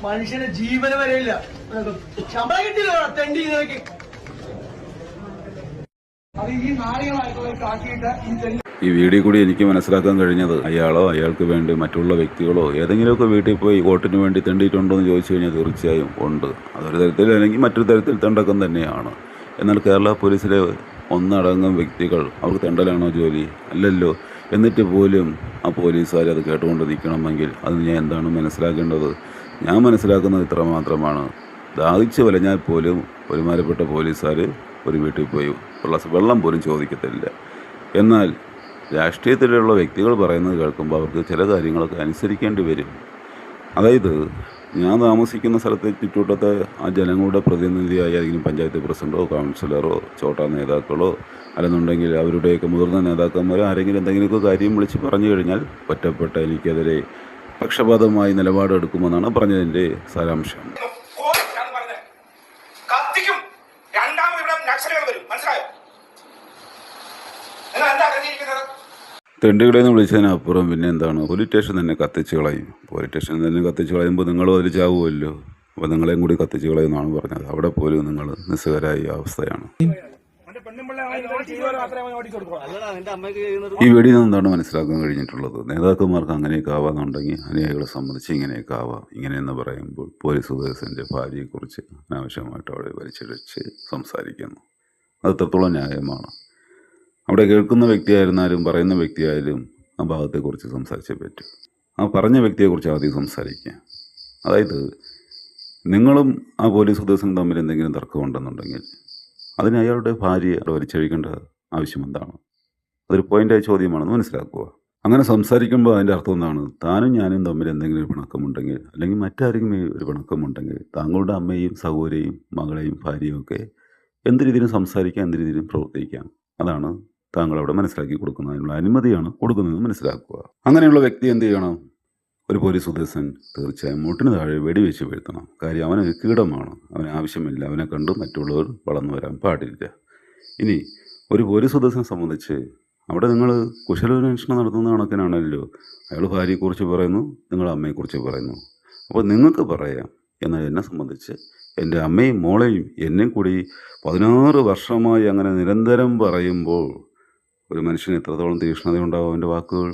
മനുഷ്യന്റെ ജീവന് വരെയില്ല. ശമ്പളം കിട്ടില്ലോ തെണ്ടി നിനക്ക്. അത് ഈ നാളികളായിട്ടുള്ള ആക്കിയിട്ട് ഈ വീഡിയോ കൂടി എനിക്ക് മനസ്സിലാക്കാൻ കഴിഞ്ഞത് അയാളോ അയാൾക്ക് വേണ്ടി മറ്റുള്ള വ്യക്തികളോ ഏതെങ്കിലുമൊക്കെ വീട്ടിൽ പോയി വോട്ടിന് വേണ്ടി തെണ്ടിയിട്ടുണ്ടോ എന്ന് ചോദിച്ചു കഴിഞ്ഞാൽ തീർച്ചയായും ഉണ്ട്. അതൊരു തരത്തിൽ അല്ലെങ്കിൽ മറ്റൊരു തരത്തിൽ തെണ്ടക്കം തന്നെയാണ്. എന്നാൽ കേരള പോലീസിലെ ഒന്നടങ്കം വ്യക്തികൾ അവർക്ക് തെണ്ടലാണോ ജോലി? അല്ലല്ലോ. എന്നിട്ട് പോലും ആ പോലീസുകാർ അത് കേട്ടുകൊണ്ട് നിൽക്കണമെങ്കിൽ അത് ഞാൻ എന്താണ് മനസ്സിലാക്കേണ്ടത്? ഞാൻ മനസ്സിലാക്കുന്നത് ഇത്ര മാത്രമാണ്. ദാഹിച്ച് വലഞ്ഞാൽ പോലും ഒരുമാരപ്പെട്ട പോലീസുകാർ ഒരു വീട്ടിൽ പോയി വെള്ളം പോലും ചോദിക്കത്തില്ല. എന്നാൽ രാഷ്ട്രീയത്തിലുള്ള വ്യക്തികൾ പറയുന്നത് കേൾക്കുമ്പോൾ അവർക്ക് ചില കാര്യങ്ങളൊക്കെ അനുസരിക്കേണ്ടി വരും. അതായത് ഞാൻ താമസിക്കുന്ന സ്ഥലത്തെ ചുറ്റുവട്ടത്തെ ആ ജനങ്ങളുടെ പ്രതിനിധിയായ ഏതെങ്കിലും പഞ്ചായത്ത് പ്രസിഡൻറ്റോ കൗൺസിലറോ ചോട്ടാ നേതാക്കളോ അല്ലെന്നുണ്ടെങ്കിൽ അവരുടെയൊക്കെ മുതിർന്ന നേതാക്കന്മാരോ ആരെങ്കിലും എന്തെങ്കിലുമൊക്കെ കാര്യം വിളിച്ച് പറഞ്ഞു കഴിഞ്ഞാൽ ഒറ്റപ്പെട്ട എനിക്കെതിരെ പക്ഷപാതമായി നിലപാടെടുക്കുമെന്നാണ് പറഞ്ഞതിൻ്റെ സാരാംശം. തെണ്ടുകളെ എന്ന് വിളിച്ചതിനപ്പുറം പിന്നെ എന്താണ്, പോലീസ് സ്റ്റേഷൻ തന്നെ കത്തിച്ച് കളയും. പോലീസ് സ്റ്റേഷൻ തന്നെ കത്തിച്ച് കളയുമ്പോൾ നിങ്ങളും അതിൽ ചാവുമല്ലോ. അപ്പോൾ നിങ്ങളെയും കൂടി കത്തിച്ച് കളയുമെന്നാണ് പറഞ്ഞത്. അവിടെ പോലും നിങ്ങൾ നിസ്സഹരായ അവസ്ഥയാണ്. ഈ വെടി എന്താണ് മനസ്സിലാക്കാൻ കഴിഞ്ഞിട്ടുള്ളത്? നേതാക്കന്മാർക്ക് അങ്ങനെയൊക്കെ ആവാന്നുണ്ടെങ്കിൽ അനുയായികളെ സംബന്ധിച്ച് ഇങ്ങനെയൊക്കെ ആവാം. ഇങ്ങനെയെന്ന് പറയുമ്പോൾ പോലീസ് ഉദ്യോഗസ്ഥൻ്റെ ഭാര്യയെക്കുറിച്ച് അനാവശ്യമായിട്ട് അവിടെ വലിച്ചിഴച്ച് സംസാരിക്കുന്നു. അത് എത്രത്തോളം ന്യായമാണ്? അവിടെ കേൾക്കുന്ന വ്യക്തിയായിരുന്നാലും പറയുന്ന വ്യക്തിയായാലും ആ ഭാഗത്തെക്കുറിച്ച് സംസാരിച്ചേ പറ്റൂ. ആ പറഞ്ഞ വ്യക്തിയെക്കുറിച്ച് ആദ്യം സംസാരിക്കുക. അതായത് നിങ്ങളും ആ പോലീസ് ഉദ്യോഗസ്ഥനും തമ്മിൽ എന്തെങ്കിലും തർക്കമുണ്ടെന്നുണ്ടെങ്കിൽ അതിന് അയാളുടെ ഭാര്യയെ വലിച്ചഴിക്കേണ്ട ആവശ്യം എന്താണ്? അതൊരു പോയിൻ്റായ ചോദ്യമാണെന്ന് മനസ്സിലാക്കുക. അങ്ങനെ സംസാരിക്കുമ്പോൾ അതിൻ്റെ അർത്ഥം എന്താണ്? താനും ഞാനും തമ്മിൽ എന്തെങ്കിലും ഒരു പിണക്കമുണ്ടെങ്കിൽ അല്ലെങ്കിൽ മറ്റാരെങ്കിലും ഒരു പിണക്കമുണ്ടെങ്കിൽ താങ്കളുടെ അമ്മയെയും സഹോദരിയെയും മകളെയും ഭാര്യയും ഒക്കെ എന്ത് രീതിയിലും സംസാരിക്കാം, എന്ത് രീതിയിലും പ്രവർത്തിക്കാം. അതാണ് താങ്കൾ അവിടെ മനസ്സിലാക്കി കൊടുക്കുന്നതിനുള്ള അനുമതിയാണ് കൊടുക്കുന്നതെന്ന് മനസ്സിലാക്കുക. അങ്ങനെയുള്ള വ്യക്തി എന്ത് ചെയ്യണം? ഒരു പോലീസ് ഉദ്യോഗസ്ഥൻ തീർച്ചയായും മുട്ടിന് താഴെ വെടിവെച്ച് വീഴ്ത്തണം. കാര്യം അവനൊരു കീടമാണ്, അവന് ആവശ്യമില്ല. അവനെ കണ്ട് മറ്റുള്ളവർ വളർന്നു വരാൻ പാടില്ല. ഇനി ഒരു പോലീസ് ഉദ്യോഗസ്ഥനെ സംബന്ധിച്ച് അവിടെ നിങ്ങൾ കുശലാന്വേഷണം നടത്തുന്ന കണക്കിനാണല്ലോ. അയാൾ ഭാര്യയെക്കുറിച്ച് പറയുന്നു, നിങ്ങൾ അമ്മയെക്കുറിച്ച് പറയുന്നു. അപ്പോൾ നിങ്ങൾക്ക് പറയാം. എന്നാൽ എന്നെ സംബന്ധിച്ച് എൻ്റെ അമ്മയും മോളെയും എന്നെ കൂടി 16 വർഷമായി അങ്ങനെ നിരന്തരം പറയുമ്പോൾ ഒരു മനുഷ്യന് എത്രത്തോളം തീക്ഷ്ണതയുണ്ടാവും അവൻ്റെ വാക്കുകൾ?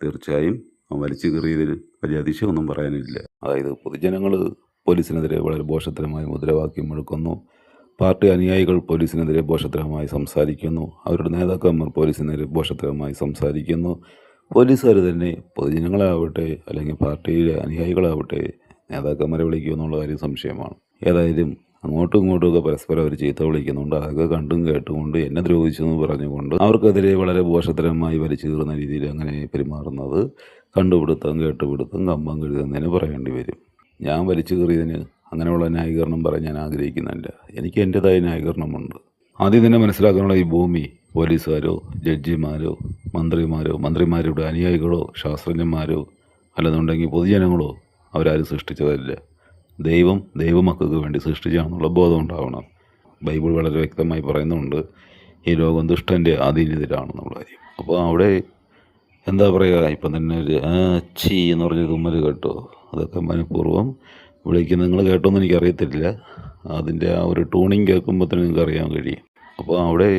തീർച്ചയായും അവൻ വലിച്ചു കീറിയതിൽ വലിയ അതിശയമൊന്നും പറയാനില്ല. അതായത് പൊതുജനങ്ങൾ പോലീസിനെതിരെ വളരെ ഭോഷത്തരമായി മുദ്രാവാക്യം മുഴക്കുന്നു. പാർട്ടി അനുയായികൾ പോലീസിനെതിരെ ഭോഷത്തരമായി സംസാരിക്കുന്നു. അവരുടെ നേതാക്കന്മാർ പോലീസിനെതിരെ ഭോഷത്തരമായി സംസാരിക്കുന്നു. പോലീസുകാർ തന്നെ പൊതുജനങ്ങളാവട്ടെ അല്ലെങ്കിൽ പാർട്ടിയിലെ അനുയായികളാവട്ടെ നേതാക്കന്മാരെ വിളിക്കുമെന്നുള്ള കാര്യം സംശയമാണ്. ഏതായാലും അങ്ങോട്ടും ഇങ്ങോട്ടുമൊക്കെ പരസ്പരം അവർ ചീത്ത വിളിക്കുന്നുണ്ട്. അതൊക്കെ കണ്ടും കേട്ടുകൊണ്ട് എന്നെ ദ്രോഹിച്ചു എന്ന് പറഞ്ഞുകൊണ്ട് അവർക്കെതിരെ വളരെ ഭോഷത്തരമായി വലിച്ചു കീറുന്ന രീതിയിൽ അങ്ങനെ പെരുമാറുന്നത് കണ്ടുപിടുത്തം കേട്ടുപിടുത്തം കമ്പം കഴുകുന്നതിന് പറയേണ്ടി വരും. ഞാൻ വലിച്ചു കീറിയതിന് അങ്ങനെയുള്ള ന്യായീകരണം പറയാൻ ഞാൻ ആഗ്രഹിക്കുന്നില്ല. എനിക്ക് എൻ്റേതായ ന്യായീകരണമുണ്ട്. ആദ്യം തന്നെ മനസ്സിലാക്കാനുള്ള ഈ ഭൂമി പോലീസുകാരോ ജഡ്ജിമാരോ മന്ത്രിമാരുടെ അനുയായികളോ ശാസ്ത്രജ്ഞന്മാരോ അല്ലെന്നുണ്ടെങ്കിൽ പൊതുജനങ്ങളോ അവരാരും സൃഷ്ടിച്ചതല്ല. ദൈവമക്കൾക്ക് വേണ്ടി സൃഷ്ടിച്ചാണെന്നുള്ള ബോധം ഉണ്ടാവണം. ബൈബിൾ വളരെ വ്യക്തമായി പറയുന്നുണ്ട് ഈ ലോകം ദുഷ്ടൻ്റെ അധീനതയിലാണെന്നുള്ള കാര്യം. അപ്പോൾ അവിടെ എന്താ പറയുക, ഇപ്പം തന്നെ ഒരു ചീ എന്ന് പറഞ്ഞ തുമ്മൽ കേട്ടോ, അതൊക്കെ മനഃപൂർവ്വം വിളിക്കുന്ന നിങ്ങൾ കേട്ടോന്ന് എനിക്കറിയത്തില്ല. അതിൻ്റെ ആ ഒരു ടൂണിങ് കേൾക്കുമ്പോൾ തന്നെ നിങ്ങൾക്ക് അറിയാൻ കഴിയും. അപ്പോൾ അവിടെ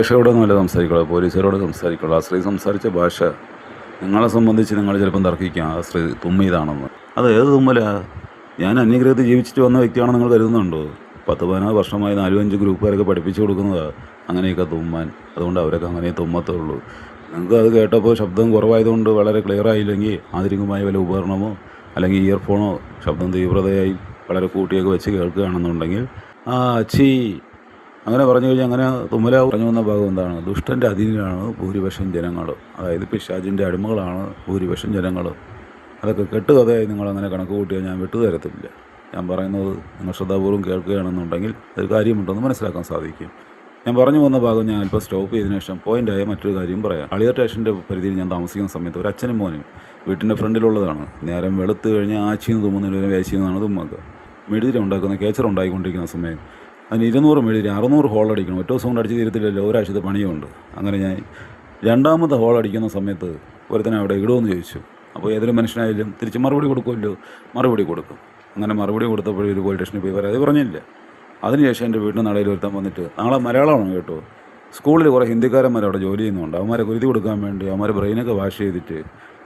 ഭാഷയോടൊന്നുമല്ല സംസാരിക്കുള്ളൂ, പോലീസുകാരോട് സംസാരിക്കുള്ളൂ. ആ സ്ത്രീ സംസാരിച്ച ഭാഷ നിങ്ങളെ സംബന്ധിച്ച് നിങ്ങൾ ചിലപ്പം തർക്കിക്കാം ആ സ്ത്രീ തുമ്മിയതാണെന്ന്. അത് ഏത് തുമ്മലാ? ഞാൻ അന്യഗ്രഹത്തിൽ ജീവിച്ചിട്ട് വന്ന വ്യക്തിയാണെന്ന് നിങ്ങൾ കരുതുന്നുണ്ടോ? 10-14 വർഷമായി 4-5 ഗ്രൂപ്പുകാരൊക്കെ പഠിപ്പിച്ചു കൊടുക്കുന്നതാണ് അങ്ങനെയൊക്കെ തുമ്മാൻ. അതുകൊണ്ട് അവരൊക്കെ അങ്ങനെ തുമ്മത്തുള്ളൂ. നിങ്ങൾക്ക് അത് കേട്ടപ്പോൾ ശബ്ദം കുറവായതുകൊണ്ട് വളരെ ക്ലിയർ ആയില്ലെങ്കിൽ ആധുനികമായ വല്ല ഉപകരണമോ അല്ലെങ്കിൽ ഇയർഫോണോ ശബ്ദം തീവ്രതയായി വളരെ കൂട്ടിയൊക്കെ വെച്ച് കേൾക്കുകയാണെന്നുണ്ടെങ്കിൽ അങ്ങനെ പറഞ്ഞു കഴിഞ്ഞാൽ അങ്ങനെ തുമ്മല പറഞ്ഞു വന്ന ഭാഗം എന്താണ്? ദുഷ്ടൻ്റെ അധീനമാണ് ഭൂരിപക്ഷം ജനങ്ങൾ. അതായത് പിശാചിൻ്റെ അടിമകളാണ് ഭൂരിപക്ഷം ജനങ്ങൾ. അതൊക്കെ കെട്ടുകഥയായി നിങ്ങളങ്ങനെ കണക്ക് കൂട്ടിയാൽ ഞാൻ വിട്ടുതരത്തില്ല. ഞാൻ പറയുന്നത് നിങ്ങൾ ശ്രദ്ധാപൂർവ്വം കേൾക്കുകയാണെന്നുണ്ടെങ്കിൽ ഒരു കാര്യമുണ്ടെന്ന് മനസ്സിലാക്കാൻ സാധിക്കും. ഞാൻ പറഞ്ഞു വന്ന ഭാഗം ഞാൻ അല്പം സ്റ്റോപ്പ് ചെയ്തതിനു ശേഷം പോയിൻ്റായ മറ്റൊരു കാര്യം പറയാം. അളിയർ സ്റ്റേഷൻ്റെ പരിധിയിൽ ഞാൻ താമസിക്കുന്ന സമയത്ത് ഒരു അച്ഛനും മോനും വീട്ടിൻ്റെ ഫ്രണ്ടിലുള്ളതാണ്. നേരം വെളുത്ത് കഴിഞ്ഞാൽ ആച്ചിന്ന് തുമ്മുന്നതിന് വേശിയെന്നാണ് തുമ്മുക. മെഴുതിരി ഉണ്ടാക്കുന്ന കേച്ചർ ഉണ്ടായിക്കൊണ്ടിരിക്കുന്ന സമയം അതിന് 200 മെഴുതിരി 600 ഹോളടിക്കണം. ഒറ്റ ദിവസം കൊണ്ട് അടിച്ച് തീരത്തില്ലല്ലോ. ഒരാഴ്ചത്തെ പണിയുണ്ട്. അങ്ങനെ ഞാൻ രണ്ടാമത് ഹോൾ അടിക്കുന്ന സമയത്ത് ഒരുത്തനെ അവിടെ ഇടുമെന്ന് ചോദിച്ചു. അപ്പോൾ ഏതൊരു മനുഷ്യനായാലും തിരിച്ച് മറുപടി കൊടുക്കുമല്ലോ, മറുപടി കൊടുക്കും. അങ്ങനെ മറുപടി കൊടുത്തപ്പോഴും ഒരു പോലീസ് സ്റ്റേഷനിൽ പോയി പരാതി പറഞ്ഞില്ല. അതിനുശേഷം എൻ്റെ വീടിന് നടയിൽ ഒരുത്താൻ വന്നിട്ട് നാളെ മലയാളമാണ് കേട്ടോ, സ്കൂളിൽ കുറേ ഹിന്ദിക്കാരന്മാർ അവിടെ ജോലി ചെയ്യുന്നുണ്ട്, അവന്മാരെ കുരുതി കൊടുക്കാൻ വേണ്ടി അവന്മാരെ ബ്രെയിനൊക്കെ വാഷ് ചെയ്തിട്ട്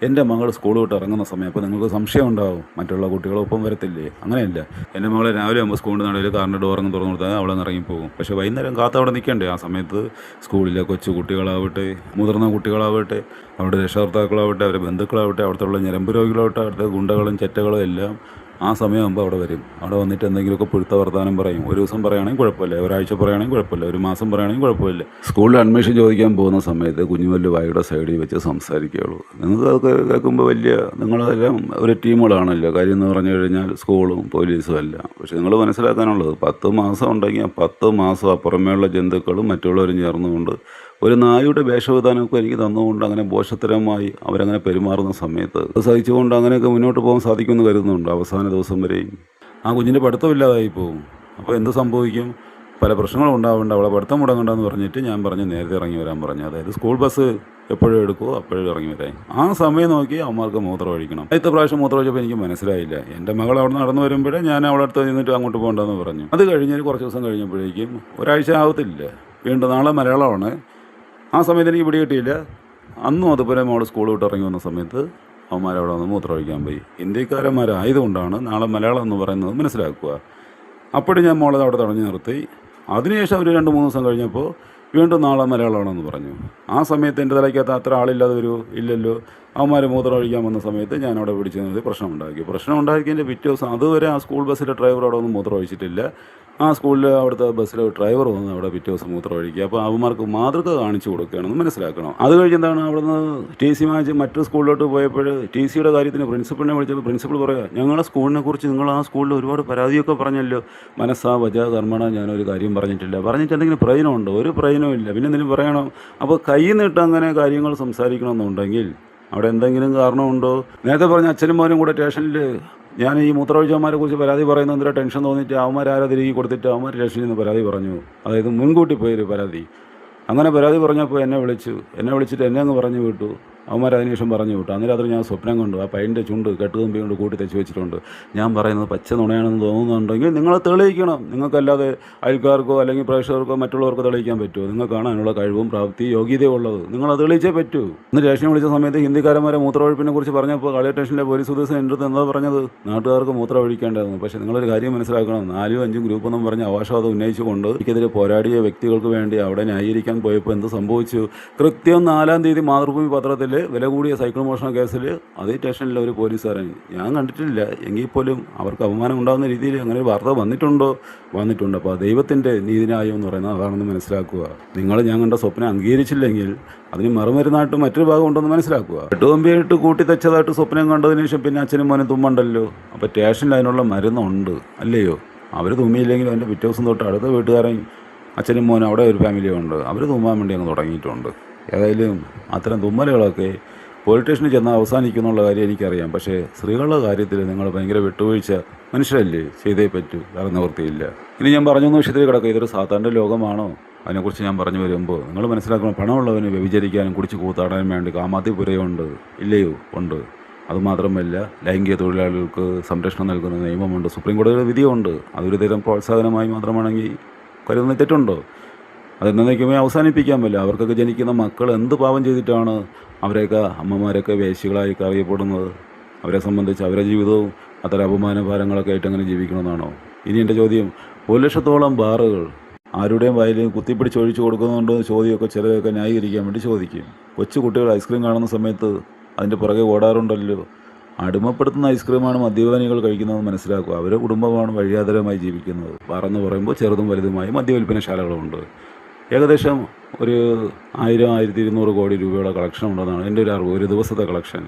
എൻ്റെ മകൾ സ്കൂൾ വിട്ട് ഇറങ്ങുന്ന സമയം അപ്പോൾ നിങ്ങൾക്ക് സംശയം ഉണ്ടാവും മറ്റുള്ള കുട്ടികളൊപ്പം വരത്തില്ലേ. അങ്ങനെയല്ല, എൻ്റെ മകളെ രാവിലെ ആകുമ്പോൾ സ്കൂളിൻ്റെ നടയിൽ കാറിൻ്റെ ഡോറങ്ങ് തുറന്നു കൊടുത്താൽ അവിടെ നിന്ന് ഇറങ്ങിപ്പോകും. പക്ഷേ വൈകുന്നേരം കാത്ത് അവിടെ നിൽക്കണ്ടേ. ആ സമയത്ത് സ്കൂളിലെ കൊച്ചു കുട്ടികളാവട്ടെ, മുതിർന്ന കുട്ടികളാവട്ടെ, അവരുടെ രക്ഷകർത്താക്കളാവട്ടെ, അവരുടെ ബന്ധുക്കളാവട്ടെ, അവിടുത്തെ ഞരമ്പ് രോഗികളാവട്ടെ, അവിടുത്തെ ഗുണ്ടകളും ചെറ്റകളും എല്ലാം ആ സമയമാകുമ്പോൾ അവിടെ വരും. അവിടെ വന്നിട്ട് എന്തെങ്കിലുമൊക്കെ പുഴുത്ത വർത്താനം പറയും. ഒരു ദിവസം പറയുകയാണെങ്കിൽ കുഴപ്പമില്ല, ഒരാഴ്ച പറയുകയാണെങ്കിൽ കുഴപ്പമില്ല, ഒരു മാസം പറയുകയാണെങ്കിൽ കുഴപ്പമില്ല. സ്കൂളിൽ അഡ്മിഷൻ ചോദിക്കാൻ പോകുന്ന സമയത്ത് കുഞ്ഞുമല്ലു വായുടെ സൈഡിൽ വെച്ച് സംസാരിക്കുകയുള്ളൂ. നിങ്ങൾക്ക് അതൊക്കെ കേൾക്കുമ്പോൾ വലിയ നിങ്ങളെല്ലാം ഒരു ടീമുകളാണല്ലോ. കാര്യം എന്ന് പറഞ്ഞു കഴിഞ്ഞാൽ സ്കൂളും പോലീസും അല്ല. പക്ഷെ നിങ്ങൾ മനസ്സിലാക്കാനുള്ളത് 10 മാസം ഉണ്ടെങ്കിൽ 10 മാസം അപ്പുറമേയുള്ള ജന്തുക്കളും മറ്റുള്ളവരും ചേർന്നുകൊണ്ട് ഒരു നായുടെ വേഷവിധാനമൊക്കെ എനിക്ക് തന്നുകൊണ്ട് അങ്ങനെ ബോഷത്തരമായി അവരങ്ങനെ പെരുമാറുന്ന സമയത്ത് സഹിച്ചുകൊണ്ട് അങ്ങനെയൊക്കെ മുന്നോട്ട് പോകാൻ സാധിക്കുമെന്ന് കരുതുന്നുണ്ട്. അവസാന ദിവസം വരെയും ആ കുഞ്ഞിൻ്റെ പഠിത്തമില്ലാതായി പോകും. അപ്പോൾ എന്ത് സംഭവിക്കും? പല പ്രശ്നങ്ങളും ഉണ്ടാവേണ്ട, അവളെ പഠിത്തം മുടങ്ങണ്ടെന്ന് പറഞ്ഞിട്ട് ഞാൻ പറഞ്ഞു നേരത്തെ ഇറങ്ങി വരാൻ പറഞ്ഞു. അതായത് സ്കൂൾ ബസ് എപ്പോഴും എടുക്കുമോ അപ്പോഴും ഇറങ്ങി വരാൻ. ആ സമയം നോക്കി അവന്മാർക്ക് മൂത്രം ഒഴിക്കണം. ആദ്യത്തെ പ്രാവശ്യം മൂത്രം ഒഴിച്ചപ്പോൾ എനിക്ക് മനസ്സിലായില്ല. എൻ്റെ മകൾ അവിടെ നടന്നു വരുമ്പോഴേ ഞാൻ അവളെ അടുത്ത് നിന്നിട്ട് അങ്ങോട്ട് പോകണ്ടെന്ന് പറഞ്ഞു. അത് കഴിഞ്ഞ് കുറച്ച് ദിവസം കഴിഞ്ഞപ്പോഴേക്കും ഒരാഴ്ച ആവത്തില്ല, വീണ്ടും നാളെ മലയാളമാണ്. ആ സമയത്ത് എനിക്ക് പിടി കിട്ടിയില്ല. അന്നും അതുപോലെ മോൾ സ്കൂൾ വിട്ട് ഇറങ്ങി വന്ന സമയത്ത് അവന്മാരവിടെ വന്ന് മൂത്രം ഒഴിക്കാൻ പോയി. ഇന്ത്യക്കാരന്മാരായതുകൊണ്ടാണ് നാളെ മലയാളം എന്ന് പറയുന്നത് മനസ്സിലാക്കുക. അപ്പോഴും ഞാൻ മോളെ അവിടെ തടഞ്ഞു നിർത്തി. അതിനുശേഷം അവർ 2-3 ദിവസം കഴിഞ്ഞപ്പോൾ വീണ്ടും നാളെ മലയാളമാണെന്ന് പറഞ്ഞു. ആ സമയത്ത് എൻ്റെ തലയ്ക്കകത്ത് അത്ര ആളില്ലാതെ വരുമോ? ഇല്ലല്ലോ. അവന്മാർ മൂത്രം ഒഴിക്കാൻ വന്ന സമയത്ത് ഞാൻ അവിടെ പിടിച്ചു നിർത്തി പ്രശ്നം ഉണ്ടാക്കിയതിൻ്റെ പിറ്റേ ദിവസം അതുവരെ ആ സ്കൂൾ ബസ്സിലെ ഡ്രൈവർ അവിടെ ഒന്നും മൂത്രം ഒഴിച്ചിട്ടില്ല. ആ സ്കൂളിൽ അവിടുത്തെ ബസ്സിലെ ഡ്രൈവർ വന്ന് അവിടെ പിറ്റേ ദിവസം മൂത്രം ഒഴിക്കുക. അപ്പോൾ അവന്മാർക്ക് മാതൃക കാണിച്ചു കൊടുക്കുകയാണെന്ന് മനസ്സിലാക്കണം. അത് കഴിഞ്ഞ് എന്താണ്, അവിടെ നിന്ന് TC വാങ്ങിച്ച് മറ്റു സ്കൂളിലോട്ട് പോയപ്പോൾ TC കാര്യത്തിന് പ്രിൻസിപ്പളിനെ വിളിച്ചപ്പോൾ പ്രിൻസിപ്പൾ പറയുക, ഞങ്ങളുടെ സ്കൂളിനെ കുറിച്ച് നിങ്ങൾ ആ സ്കൂളിൽ ഒരുപാട് പരാതിയൊക്കെ പറഞ്ഞല്ലോ, മനസ്സാ വജ കർമ്മണ ഞാനൊരു കാര്യം പറഞ്ഞിട്ടില്ല. പറഞ്ഞിട്ട് എന്തെങ്കിലും പ്രയോജനമുണ്ടോ? ഒരു പ്രയോജനവും ഇല്ല. പിന്നെ എന്തെങ്കിലും പറയണം. അപ്പോൾ കൈ നീട്ട് അങ്ങനെ കാര്യങ്ങൾ സംസാരിക്കണമെന്നുണ്ടെങ്കിൽ അവിടെ എന്തെങ്കിലും കാരണമുണ്ടോ? നേരത്തെ പറഞ്ഞ അച്ഛനും മോനും കൂടെ സ്റ്റേഷനിൽ ഞാൻ ഈ മൂത്രമൊഴിച്ചവന്മാരെ കുറിച്ച് പരാതി പറയുന്ന എന്തൊരു ടെൻഷൻ തോന്നിയിട്ട് അവന്മാരാരോ തിരികെ കൊടുത്തിട്ട് അവന്മാർ സ്റ്റേഷനിൽ നിന്ന് പരാതി പറഞ്ഞു. അതായത് മുൻകൂട്ടി പോയൊരു പരാതി. അങ്ങനെ പരാതി പറഞ്ഞപ്പോൾ എന്നെ വിളിച്ചിട്ട് എന്നെ അങ്ങ് പറഞ്ഞു വിട്ടു. അവന്മാർ അതിനുശേഷം പറഞ്ഞു വിട്ടു. അന്ന് രാത്രി ഞാൻ സ്വപ്നം കണ്ടു ആ പയ്യൻ്റെ ചുണ്ട് കെട്ടുതുമ്പി കൊണ്ട് കൂട്ടി തെച്ച് വെച്ചിട്ടുണ്ട്. ഞാൻ പറയുന്നത് പച്ച നുണയാണെന്ന് തോന്നുന്നുണ്ടെങ്കിൽ നിങ്ങൾ തെളിയിക്കണം. നിങ്ങൾക്കല്ലാതെ അയൽക്കാർക്കോ അല്ലെങ്കിൽ പ്രേക്ഷകർക്കോ മറ്റുള്ളവർക്ക് തെളിയിക്കാൻ പറ്റുമോ? നിങ്ങൾ കാണാനുള്ള കഴിവും പ്രാപ്തി യോഗ്യതയും ഉള്ളത് നിങ്ങൾ തെളിയിച്ചേ പറ്റൂ. ഇന്ന് സ്റ്റേഷനിൽ വിളിച്ച സമയത്ത് ഹിന്ദിക്കാരന്മാരെ മൂത്രമൊഴിപ്പിനെ കുറിച്ച് പറഞ്ഞപ്പോൾ കളയ സ്റ്റേഷനിലെ പോലീസ് ഉദ്യോഗസ്ഥൻ എൻ്റെ അടുത്ത് എന്താ പറഞ്ഞത്? നാട്ടുകാർക്ക് മൂത്രം ഒഴിക്കേണ്ടതെന്ന്. പക്ഷേ നിങ്ങളൊരു കാര്യം മനസ്സിലാക്കണം, 4-5 ഗ്രൂപ്പൊന്നും പറഞ്ഞ് അവകാശവാദം ഉന്നയിച്ചുകൊണ്ട് എനിക്കെതിരെ പോരാടിയ വ്യക്തികൾക്ക് വേണ്ടി അവിടെ ന്യായീകരിക്കാൻ പോയപ്പോൾ എന്ത് സംഭവിച്ചു? കൃത്യം 4-ാം തീയതി മാതൃഭൂമി പത്രത്തിൽ വില കൂടിയ സൈക്കിൾ മോഷണ കേസിൽ അതേ സ്റ്റേഷനിലെ ഒരു പോലീസുകാരൻ, ഞാൻ കണ്ടിട്ടില്ല എങ്കിൽ പോലും അവർക്ക് അപമാനം ഉണ്ടാകുന്ന രീതിയിൽ അങ്ങനെ ഒരു വാർത്ത വന്നിട്ടുണ്ട്. അപ്പോൾ ദൈവത്തിൻ്റെ നീതിന്യായം എന്ന് പറയുന്നത് അതാണെന്ന് മനസ്സിലാക്കുക. നിങ്ങൾ ഞാൻ കണ്ട സ്വപ്നം അംഗീകരിച്ചില്ലെങ്കിൽ അതിന് മറുമരുന്നായിട്ട് മറ്റൊരു ഭാഗം ഉണ്ടെന്ന് മനസ്സിലാക്കുക. എട്ടുകമ്പിയായിട്ട് കൂട്ടി തെച്ചതായിട്ട് സ്വപ്നം കണ്ടതിന് ശേഷം പിന്നെ അച്ഛനും മോനും തുമ്മണ്ടല്ലോ. അപ്പോൾ സ്റ്റേഷനിൽ അതിനുള്ള മരുന്നുണ്ട് അല്ലയോ? അവർ തുമ്മിയില്ലെങ്കിലും എൻ്റെ പിറ്റേ ദിവസം തൊട്ട് അടുത്ത വീട്ടുകാരൻ അച്ഛനും മോനും അവിടെ ഒരു ഫാമിലിയും ഉണ്ട്, അവർ തുമ്മാൻ വേണ്ടി അങ്ങ് തുടങ്ങിയിട്ടുണ്ട്. ഏതായാലും അത്തരം തുമ്മലുകളൊക്കെ പോലീസ് സ്റ്റേഷനിൽ ചെന്നാൽ അവസാനിക്കുന്നുള്ള കാര്യം എനിക്കറിയാം. പക്ഷേ സ്ത്രീകളുടെ കാര്യത്തിൽ നിങ്ങൾ ഭയങ്കര വിട്ടുവീഴ്ച മനുഷ്യരല്ലേ, ചെയ്തേ പറ്റൂ, വേറെ നിവൃത്തിയില്ല. ഇനി ഞാൻ പറഞ്ഞൊന്നും വിഷയത്തിൽ കിടക്കുക, ഇതൊരു സാധാരണ ലോകമാണോ? അതിനെക്കുറിച്ച് ഞാൻ പറഞ്ഞു വരുമ്പോൾ നിങ്ങൾ മനസ്സിലാക്കണം, പണമുള്ളവന് വ്യഭിചരിക്കാനും കുടിച്ച് കൂത്താടാനും വേണ്ടി കാമാത്തിപുരയുണ്ട് ഇല്ലയോ? ഉണ്ട്. അതുമാത്രമല്ല ലൈംഗിക തൊഴിലാളികൾക്ക് സംരക്ഷണം നൽകുന്ന നിയമമുണ്ട്, സുപ്രീം കോടതിയുടെ വിധിയുണ്ട്. അതൊരു തരം പ്രോത്സാഹനമായി മാത്രമാണെങ്കിൽ കരുതുന്ന തെറ്റുണ്ടോ? അതെന്നേക്കുമേ അവസാനിപ്പിക്കാൻ പറ്റില്ല. അവർക്കൊക്കെ ജനിക്കുന്ന മക്കൾ എന്ത് പാപം ചെയ്തിട്ടാണ് അവരെയൊക്കെ അമ്മമാരൊക്കെ വേശ്യകളായി അറിയപ്പെടുന്നത്? അവരെ സംബന്ധിച്ച് അവരുടെ ജീവിതവും അത്തരം അപമാന ഭാരങ്ങളൊക്കെ ആയിട്ട് അങ്ങനെ ജീവിക്കണമെന്നാണോ? ഇനി എൻ്റെ ചോദ്യം, 1 ലക്ഷത്തോളം ബാറുകൾ ആരുടെയും വയലിൽ കുത്തിപ്പിടിച്ച് ഒഴിച്ചു കൊടുക്കുന്നുണ്ടോ ചോദ്യമൊക്കെ ചിലരൊക്കെ ന്യായീകരിക്കാൻ വേണ്ടി ചോദിക്കും. കൊച്ചു കുട്ടികൾ ഐസ്ക്രീം കാണുന്ന സമയത്ത് അതിൻ്റെ പുറകെ ഓടാറുണ്ടല്ലോ. അടിമപ്പെടുത്തുന്ന ഐസ്ക്രീമാണ് മദ്യപാനികൾ കഴിക്കുന്നതെന്ന് മനസ്സിലാക്കുക. അവരുടെ കുടുംബമാണ് വഴിയാതരമായി ജീവിക്കുന്നത്. ബാറെന്ന് പറയുമ്പോൾ ചെറുതും വലുതുമായി മദ്യവിൽപ്പനശാലകളുണ്ട്. ഏകദേശം ഒരു 1000-1200 കോടി രൂപയുടെ കളക്ഷൻ ഉണ്ടെന്നാണ് എൻ്റെ ഒരു അറിവ്, ഒരു ദിവസത്തെ കളക്ഷൻ.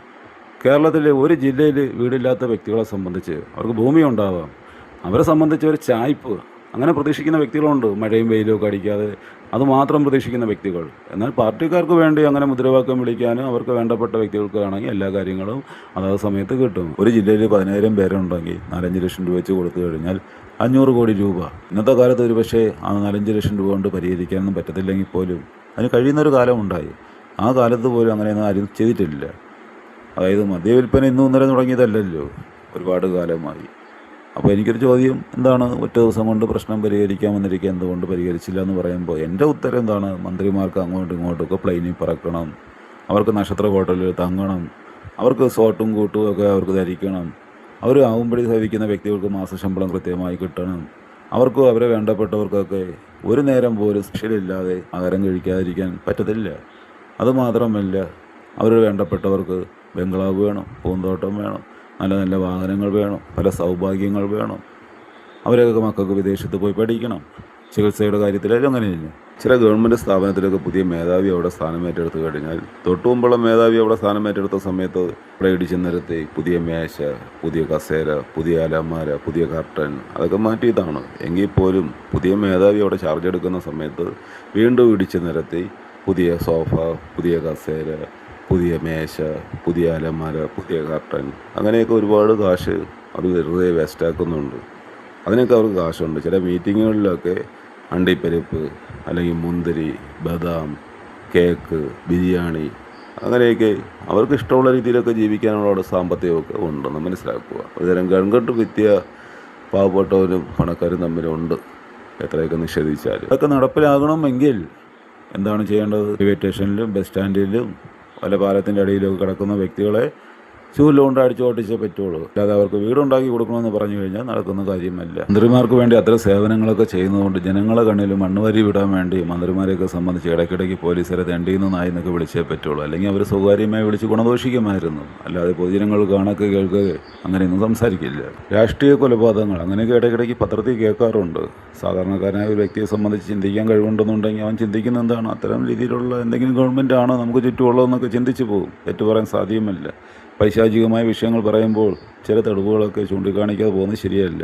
കേരളത്തിലെ ഒരു ജില്ലയിൽ വീടില്ലാത്ത വ്യക്തികളെ സംബന്ധിച്ച് അവർക്ക് ഭൂമി ഉണ്ടാവാം, അവരെ സംബന്ധിച്ച് ഒരു ചായ്പ് അങ്ങനെ പ്രതീക്ഷിക്കുന്ന വ്യക്തികളുണ്ട്. മഴയും വെയിലും ഒക്കെ അടിക്കാതെ അതുമാത്രം പ്രതീക്ഷിക്കുന്ന വ്യക്തികൾ. എന്നാൽ പാർട്ടിക്കാർക്ക് വേണ്ടി അങ്ങനെ മുദ്രാവാക്യം വിളിക്കാനും അവർക്ക് വേണ്ടപ്പെട്ട വ്യക്തികൾക്ക് ആണെങ്കിൽ എല്ലാ കാര്യങ്ങളും അതാത് സമയത്ത് കിട്ടും. ഒരു ജില്ലയിൽ 10,000 പേരുണ്ടെങ്കിൽ 4-5 ലക്ഷം രൂപ വെച്ച് കൊടുത്തു കഴിഞ്ഞാൽ 500 കോടി രൂപ. ഇന്നത്തെ കാലത്ത് ഒരു പക്ഷേ ആ 4-5 ലക്ഷം രൂപ കൊണ്ട് പരിഹരിക്കാനൊന്നും പറ്റത്തില്ലെങ്കിൽ പോലും അതിന് കഴിയുന്നൊരു കാലമുണ്ടായി. ആ കാലത്ത് പോലും അങ്ങനെയൊന്നും ആരും ചെയ്തിട്ടില്ല. അതായത് മദ്യവിൽപ്പന ഇന്നും ഇന്നലെ തുടങ്ങിയതല്ലല്ലോ, ഒരുപാട് കാലമായി. അപ്പോൾ എനിക്കൊരു ചോദ്യം എന്താണ്, ഒറ്റ ദിവസം കൊണ്ട് പ്രശ്നം പരിഹരിക്കാമെന്നിരിക്കുക എന്തുകൊണ്ട് പരിഹരിച്ചില്ല എന്ന് പറയുമ്പോൾ എൻ്റെ ഉത്തരം എന്താണ്, മന്ത്രിമാർക്ക് അങ്ങോട്ടും ഇങ്ങോട്ടുമൊക്കെ പ്ലെയിനിൽ പറക്കണം, അവർക്ക് നക്ഷത്ര ഹോട്ടലിൽ തങ്ങണം, അവർക്ക് സോട്ടും കൂട്ടും ഒക്കെ അവർക്ക് ധരിക്കണം, അവർ ആവുമ്പടി സേവിക്കുന്ന വ്യക്തികൾക്ക് മാസശമ്പളം കൃത്യമായി കിട്ടണം, അവർക്കും അവരെ വേണ്ടപ്പെട്ടവർക്കൊക്കെ ഒരു നേരം പോലും ശിക്ഷയില്ലാതെ ആഹാരം കഴിക്കാതിരിക്കാൻ പറ്റത്തില്ല. അതുമാത്രമല്ല, അവരുടെ വേണ്ടപ്പെട്ടവർക്ക് ബംഗ്ലാവ് വേണം, പൂന്തോട്ടം വേണം, നല്ല നല്ല വാഹനങ്ങൾ വേണം, പല സൗഭാഗ്യങ്ങൾ വേണം, അവരൊക്കെ മക്കൾക്ക് വിദേശത്ത് പോയി പഠിക്കണം. ചികിത്സയുടെ കാര്യത്തിലും അങ്ങനെയില്ല. ചില ഗവൺമെൻറ് സ്ഥാപനത്തിലൊക്കെ പുതിയ മേധാവി അവിടെ സ്ഥാനമേറ്റെടുത്ത് കഴിഞ്ഞാൽ തൊട്ടു മുമ്പുള്ള മേധാവി അവിടെ സ്ഥാനമേറ്റെടുത്ത സമയത്ത് ഇവിടെ ഇടിച്ചു നിരത്തി പുതിയ മേശ, പുതിയ കസേര, പുതിയ അലമാര, പുതിയ കർട്ടൻ അതൊക്കെ മാറ്റിയതാണ്. എങ്കിൽ പോലും പുതിയ മേധാവി അവിടെ ചാർജ് എടുക്കുന്ന സമയത്ത് വീണ്ടും ഇടിച്ചു നിരത്തി പുതിയ സോഫ, പുതിയ കസേര, പുതിയ മേശ, പുതിയ അലമാര, പുതിയ കർട്ടൻ, അങ്ങനെയൊക്കെ ഒരുപാട് കാശ് അവർ വെറുതെ വേസ്റ്റാക്കുന്നുണ്ട്. അതിനൊക്കെ അവർക്ക് കാശുണ്ട്. ചില മീറ്റിങ്ങുകളിലൊക്കെ അണ്ടിപ്പരിപ്പ് അല്ലെങ്കിൽ മുന്തിരി, ബദാം, കേക്ക്, ബിരിയാണി, അങ്ങനെയൊക്കെ അവർക്ക് ഇഷ്ടമുള്ള രീതിയിലൊക്കെ ജീവിക്കാനുള്ള അവിടെ സാമ്പത്തികമൊക്കെ ഉണ്ടെന്ന് മനസ്സിലാക്കുക. ഒരുതരം ഗൺകെട്ട് വിദ്യ പാവപ്പെട്ടവരും പണക്കാരും തമ്മിലുണ്ട്, എത്രയൊക്കെ നിഷേധിച്ചാലും. അതൊക്കെ നടപ്പിലാകണമെങ്കിൽ എന്താണ് ചെയ്യേണ്ടത്? റെയിൽവേ സ്റ്റേഷനിലും ബസ് സ്റ്റാൻഡിലും പല പാലത്തിൻ്റെ അടിയിലൊക്കെ കിടക്കുന്ന വ്യക്തികളെ ചൂലുകൊണ്ട് അടിച്ച് ഓട്ടിച്ചേ പറ്റുള്ളൂ. അല്ലാതെ അവർക്ക് വീടുണ്ടാക്കി കൊടുക്കണമെന്ന് പറഞ്ഞു കഴിഞ്ഞാൽ നടക്കുന്ന കാര്യമല്ല. മന്ത്രിമാർക്ക് വേണ്ടി അത്ര സേവനങ്ങളൊക്കെ ചെയ്യുന്നതുകൊണ്ട് ജനങ്ങളെ കണ്ണിൽ മണ്ണുവാരി വിടാൻ വേണ്ടി മന്ത്രിമാരെയൊക്കെ സംബന്ധിച്ച് ഇടയ്ക്കിടയ്ക്ക് പോലീസുകാരെ തെണ്ടിന്ന് നായി എന്നൊക്കെ വിളിച്ചേ പറ്റുള്ളൂ. അല്ലെങ്കിൽ അവർ സ്വകാര്യമായി വിളിച്ച് ഗുണദോഷിക്കുമായിരുന്നു. അല്ലാതെ പൊതുജനങ്ങൾ കാണുക കേൾക്കുക അങ്ങനെയൊന്നും സംസാരിക്കില്ല. രാഷ്ട്രീയ കൊലപാതകങ്ങൾ അങ്ങനെയൊക്കെ ഇടയ്ക്കിടയ്ക്ക് പത്രത്തിൽ കേൾക്കാറുണ്ട്. സാധാരണക്കാരനായ ഒരു വ്യക്തിയെ സംബന്ധിച്ച് ചിന്തിക്കാൻ കഴിവുണ്ടെന്നുണ്ടെങ്കിൽ അവൻ ചിന്തിക്കുന്ന എന്താണ്, അത്തരം രീതിയിലുള്ള എന്തെങ്കിലും ഗവൺമെൻറ് ആണോ നമുക്ക് ചുറ്റുമുള്ളതെന്നൊക്കെ ചിന്തിച്ച് പോകും. തെറ്റു പറയാൻ സാധ്യമല്ല. പൈശാചികമായ വിഷയങ്ങൾ പറയുമ്പോൾ ചില തെളിവുകളൊക്കെ ചൂണ്ടിക്കാണിക്കാതെ പോകുന്നത് ശരിയല്ല.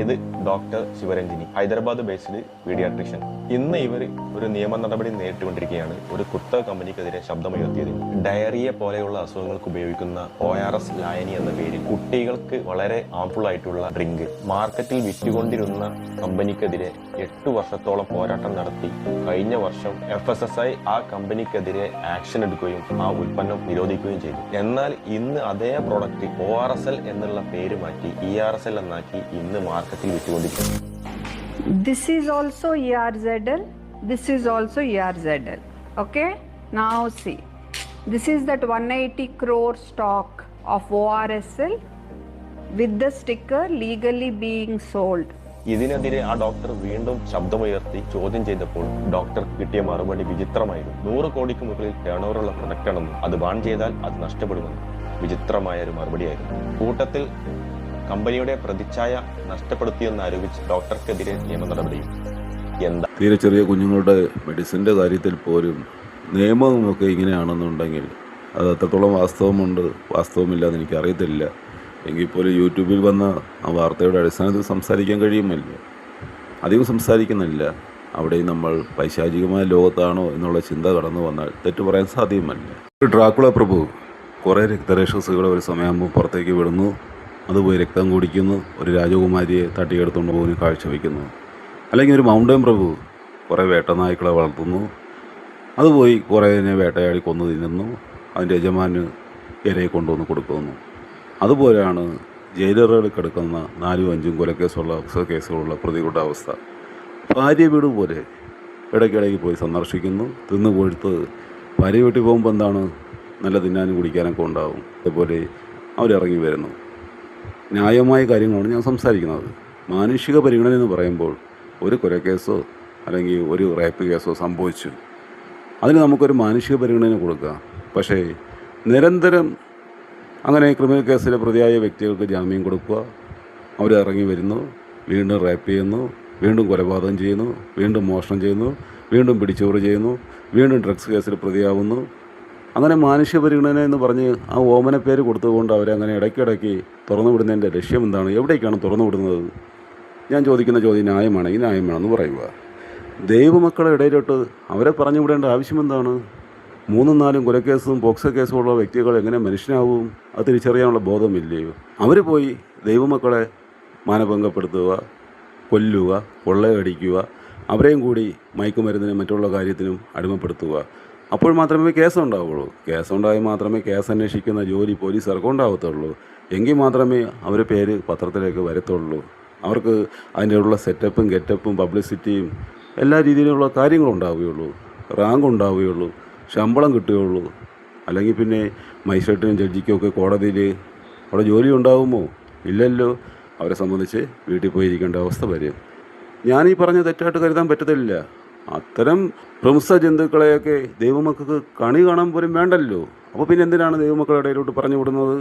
ഇത് doctor Sivaranjini, Hyderabad based paediatrician. ഇന്ന് ഇവർ ഒരു നിയമ നടപടി നേരിട്ടുകൊണ്ടിരിക്കുകയാണ്. ഒരു കുത്തക കമ്പനിക്കെതിരെ ശബ്ദമുയർത്തിയതിന് ഡയറിയ പോലെയുള്ള അസുഖങ്ങൾക്ക് ഉപയോഗിക്കുന്ന ORS ലായനി എന്ന പേരിൽ കുട്ടികൾക്ക് വളരെ ഹാംഫുൾ ആയിട്ടുള്ള ഡ്രിങ്ക് മാർക്കറ്റിൽ വിറ്റുകൊണ്ടിരുന്ന കമ്പനിക്കെതിരെ 8 വർഷത്തോളം പോരാട്ടം നടത്തി കഴിഞ്ഞ വർഷം FSSAI ആ കമ്പനിക്കെതിരെ ആക്ഷൻ എടുക്കുകയും ആ ഉൽപ്പന്നം നിരോധിക്കുകയും ചെയ്തു. എന്നാൽ ഇന്ന് അതേ പ്രോഡക്റ്റ് ORSL എന്നുള്ള പേര് മാറ്റി ERSL എന്നാക്കി ഇന്ന് മാർക്കറ്റിൽ വിറ്റുകൊണ്ടിരിക്കുന്നു. This is also ERZL. This is also ERZL. Okay? Now see. This is that 180 crore stock of ORSL with the sticker legally being sold. ഇതിനെതിരെ ആ ഡോക്ടർ വീണ്ടും ശബ്ദമുയർത്തി ചോദ്യം ചെയ്തപ്പോൾ ഡോക്ടർ കിട്ടിയ മറുപടി വിചിത്രമായിരുന്നു. 100 കോടിക്ക് മുകളിൽ ടേണോവറുള്ള പ്രൊഡക്റ്റ് ആണെന്നും അത് ബാൻ ചെയ്താൽ അത് നഷ്ടപ്പെടുമെന്നും വിചിത്രമായ ഒരു മറുപടിയായിരുന്നു. കൂട്ടത്തിൽ കമ്പനിയുടെ പ്രതിച്ഛായ നഷ്ടപ്പെടുത്തിയെന്ന് ആരോപിച്ച് ഡോക്ടർക്കെതിരെ നിയമ നടപടിയും. എന്താ തീരെ ചെറിയ കുഞ്ഞുങ്ങളുടെ മെഡിസിൻ്റെ കാര്യത്തിൽ പോലും നിയമവുമൊക്കെ ഇങ്ങനെയാണെന്നുണ്ടെങ്കിൽ അത് എത്രത്തോളം വാസ്തവമുണ്ട് വാസ്തവമില്ലെന്ന് എനിക്കറിയത്തില്ല. എങ്കിൽ പോലും യൂട്യൂബിൽ വന്ന ആ വാർത്തയുടെ അടിസ്ഥാനത്തിൽ സംസാരിക്കാൻ കഴിയുമല്ലോ. അധികം സംസാരിക്കുന്നില്ല. അവിടെയും നമ്മൾ പൈശാചികമായ ലോകത്താണോ എന്നുള്ള ചിന്ത കടന്നു വന്നാൽ തെറ്റു പറയാൻ സാധ്യമല്ല. ഒരു ഡ്രാക്കുള പ്രഭു കുറേ രക്തരക്ഷസുകളെ ഒരു സമയമാകുമ്പോൾ പുറത്തേക്ക് വിടുന്നു. അതുപോയി രക്തം കുടിക്കുന്നു, ഒരു രാജകുമാരിയെ തട്ടിയെടുത്തുകൊണ്ട് പോകുന്ന കാഴ്ചവെക്കുന്നു. അല്ലെങ്കിൽ ഒരു മൗണ്ടൻ പ്രഭു കുറേ വേട്ടനായ്ക്കളെ വളർത്തുന്നു, അതുപോയി കുറേതിനെ വേട്ടയാടി കൊന്നു തിന്നുന്നു, അതിൻ്റെ യജമാന് ഇരയെ കൊണ്ടുവന്ന് കൊടുക്കുന്നു. അതുപോലെയാണ് ജയിലറുകളിൽ കിടക്കുന്ന 4-5 കൊലക്കേസുള്ള കേസുകളുള്ള പ്രതികളുടെ അവസ്ഥ. ഭാര്യ വീട് പോലെ ഇടയ്ക്കിടയ്ക്ക് പോയി സന്ദർശിക്കുന്നു, തിന്നു കൊഴുത്ത് ഭാര്യ വീട്ടിൽ പോകുമ്പോൾ എന്താണ്, നല്ല തിന്നാനും കുടിക്കാനൊക്കെ ഉണ്ടാവും. അതുപോലെ അവരിറങ്ങി വരുന്നു. ന്യായമായ കാര്യങ്ങളാണ് ഞാൻ സംസാരിക്കുന്നത്. മാനുഷിക പരിഗണന എന്ന് പറയുമ്പോൾ ഒരു കൊലക്കേസോ അല്ലെങ്കിൽ ഒരു റേപ്പ് കേസോ സംഭവിച്ചു, അതിന് നമുക്കൊരു മാനുഷിക പരിഗണന കൊടുക്കാം. പക്ഷേ നിരന്തരം അങ്ങനെ ക്രിമിനൽ കേസിലെ പ്രതിയായ വ്യക്തികൾക്ക് ജാമ്യം കൊടുക്കുക, അവരിറങ്ങി വരുന്നു, വീണ്ടും റേപ്പ് ചെയ്യുന്നു, വീണ്ടും കൊലപാതകം ചെയ്യുന്നു, വീണ്ടും മോഷണം ചെയ്യുന്നു, വീണ്ടും പിടിച്ചോറ് ചെയ്യുന്നു, വീണ്ടും ഡ്രഗ്സ് കേസിൽ പ്രതിയാവുന്നു. അങ്ങനെ മാനുഷ്യ പരിഗണന എന്ന് പറഞ്ഞ് ആ ഓമന പേര് കൊടുത്തുകൊണ്ട് അവരെ അങ്ങനെ ഇടയ്ക്കിടയ്ക്ക് തുറന്നു വിടുന്നതിൻ്റെ ലക്ഷ്യം എന്താണ്? എവിടേക്കാണ് തുറന്നു വിടുന്നത്? ഞാൻ ചോദിക്കുന്ന ചോദ്യം ന്യായമാണെങ്കിൽ ന്യായമാണെന്ന് പറയുക. ദൈവമക്കളെ ഇടയിലോട്ട് അവരെ പറഞ്ഞു വിടേണ്ട ആവശ്യം എന്താണ്? 3-4 കൊലക്കേസും പോക്സോ കേസും ഉള്ള വ്യക്തികൾ എങ്ങനെ മനുഷ്യനാവും? അത് തിരിച്ചറിയാനുള്ള ബോധമില്ലയോ? അവർ പോയി ദൈവമക്കളെ മാനഭംഗപ്പെടുത്തുക, കൊല്ലുക, കൊള്ളയടിക്കുക, അവരെയും കൂടി മയക്കുമരുന്നിനും മറ്റുള്ള കാര്യത്തിനും അടിമപ്പെടുത്തുക. അപ്പോൾ മാത്രമേ കേസുണ്ടാവുള്ളൂ. കേസുണ്ടായി മാത്രമേ കേസ് അന്വേഷിക്കുന്ന ജോലി പോലീസുകാർക്ക് ഉണ്ടാവത്തുള്ളൂ. എങ്കിൽ മാത്രമേ അവരുടെ പേര് പത്രത്തിലേക്ക് വരത്തുള്ളൂ. അവർക്ക് അതിൻ്റെ ഉള്ള സെറ്റപ്പും ഗെറ്റപ്പും പബ്ലിസിറ്റിയും എല്ലാ രീതിയിലുള്ള കാര്യങ്ങളും ഉണ്ടാവുകയുള്ളൂ. റാങ്ക് ഉണ്ടാവുകയുള്ളൂ, ശമ്പളം കിട്ടുകയുള്ളൂ. അല്ലെങ്കിൽ പിന്നെ മജിസ്ട്രേറ്റിനും ജഡ്ജിക്കും ഒക്കെ കോടതിയിൽ അവിടെ ജോലി ഉണ്ടാകുമോ? ഇല്ലല്ലോ. അവരെ സംബന്ധിച്ച് വീട്ടിൽ പോയിരിക്കേണ്ട അവസ്ഥ വരും. ഞാനീ പറഞ്ഞ തെറ്റായിട്ട് കരുതാൻ പറ്റത്തില്ല. അത്തരം പ്രമുഖ ജന്തുക്കളെയൊക്കെ ദൈവമക്കൾക്ക് കണി കാണാൻ പോലും വേണ്ടല്ലോ. അപ്പോൾ പിന്നെ എന്തിനാണ് ദൈവമക്കളുടെ ഇടയിലോട്ട് പറഞ്ഞു വിടുന്നത്?